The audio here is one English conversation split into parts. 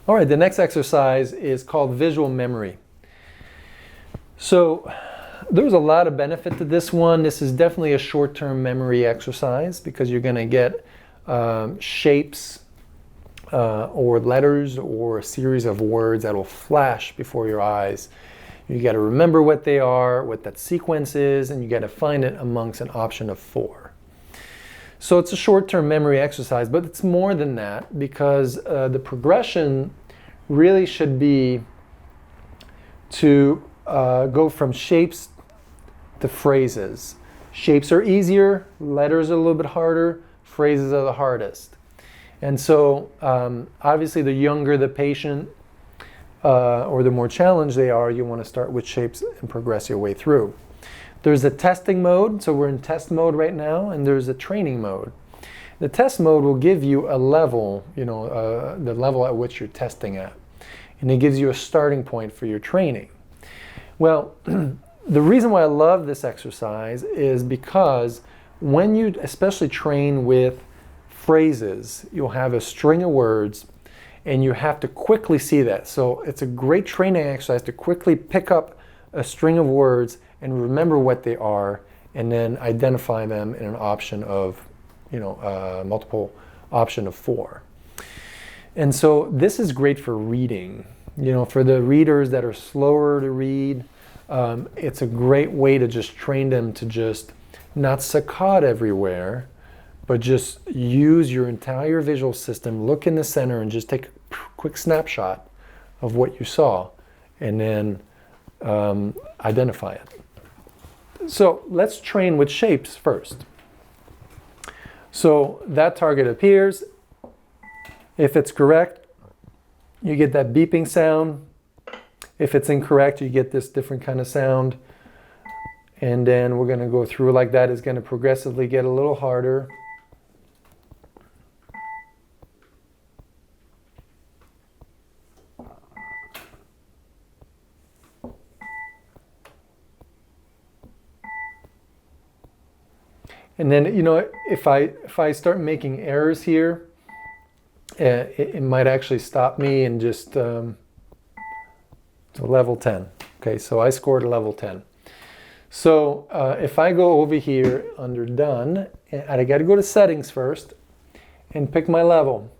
All right, the next exercise is called visual memory. So there's a lot of benefit to this one. This is definitely a short-term memory exercise because you're going to get shapes or letters or a series of words that will flash before your eyes. You got to remember what they are, what that sequence is, and you got to find it amongst an option of 4. So it's a short-term memory exercise, but it's more than that because the progression really should be to go from shapes to phrases. Shapes are easier, letters are a little bit harder, phrases are the hardest. And so obviously the younger the patient or the more challenged they are, you want to start with shapes and progress your way through. There's a testing mode, so we're in test mode right now, and there's a training mode. The test mode will give you a level, the level at which you're testing at. And it gives you a starting point for your training. Well, the reason why I love this exercise is because when you especially train with phrases, you'll have a string of words and you have to quickly see that. So it's a great training exercise to quickly pick up a string of words and remember what they are and then identify them in an option of, multiple option of 4. And so this is great for reading. For the readers that are slower to read, it's a great way to just train them to just not saccade everywhere, but just use your entire visual system, look in the center and just take a quick snapshot of what you saw and then identify it. So let's train with shapes first. So that target appears. If it's correct, you get that beeping sound. If it's incorrect, you get this different kind of sound. And then we're going to go through like that. It's going to progressively get a little harder. And then, if I start making errors here, it might actually stop me and just to level 10. Okay, so I scored a level 10. So if I go over here under done, I got to go to settings first and pick my level.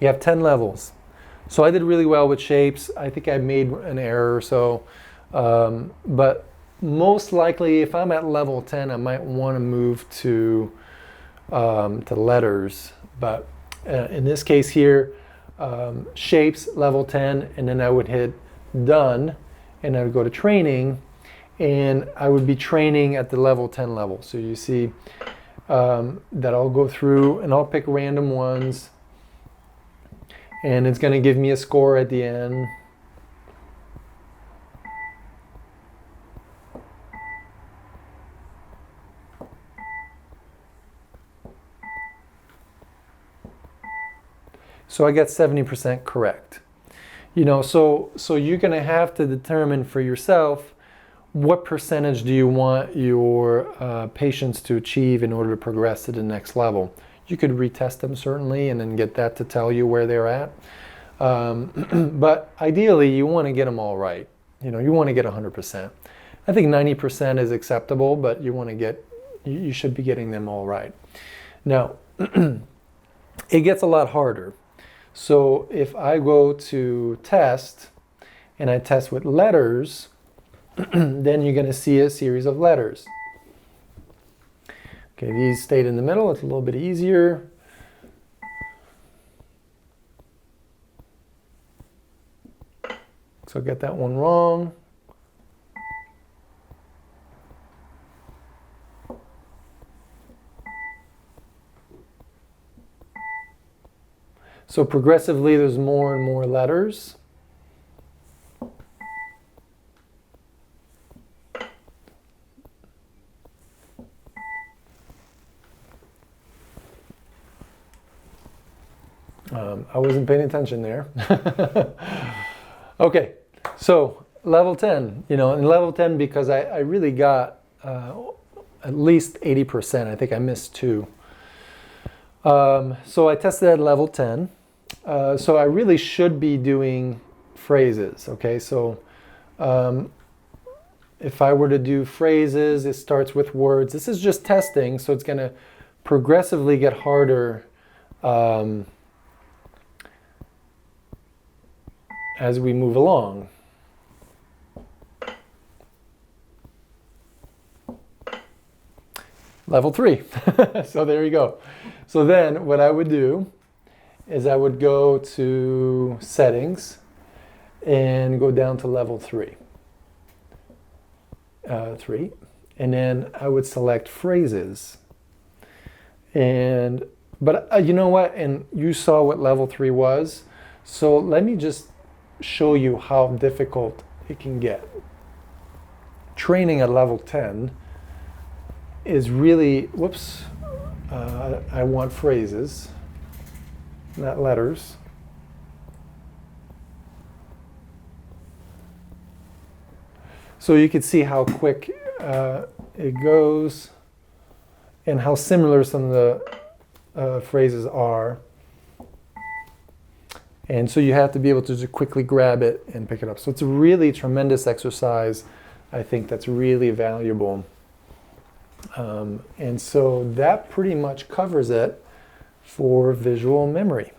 You have 10 levels. So I did really well with shapes. I think I made an error or so, but most likely, if I'm at level 10, I might want to move to letters. But in this case here, shapes, level 10, and then I would hit done, and I would go to training, and I would be training at the level 10 level. So you see that I'll go through, and I'll pick random ones, and it's going to give me a score at the end. So I got 70% correct. So you're going to have to determine for yourself what percentage do you want your patients to achieve in order to progress to the next level. You could retest them certainly and then get that to tell you where they're at. But ideally, you want to get them all right. You want to get 100%. I think 90% is acceptable, but you should be getting them all right. Now, it gets a lot harder. So if I go to test and I test with letters, then you're going to see a series of letters. Okay, these stayed in the middle. It's a little bit easier. So get that one wrong. So progressively, there's more and more letters. I wasn't paying attention there. Okay, so level 10, and level 10 because I really got at least 80%. I think I missed 2. So I tested at level 10. So I really should be doing phrases, okay? So if I were to do phrases, it starts with words. This is just testing, so it's going to progressively get harder as we move along. Level 3. So there you go. So then what I would do is I would go to settings and go down to level 3. 3. And then I would select phrases. But you know what? And you saw what level 3 was. So let me just show you how difficult it can get. Training at level 10 is really, I want phrases, not letters. So you can see how quick it goes and how similar some of the phrases are. And so you have to be able to just quickly grab it and pick it up. So it's a really tremendous exercise. I think that's really valuable. And so that pretty much covers it for visual memory.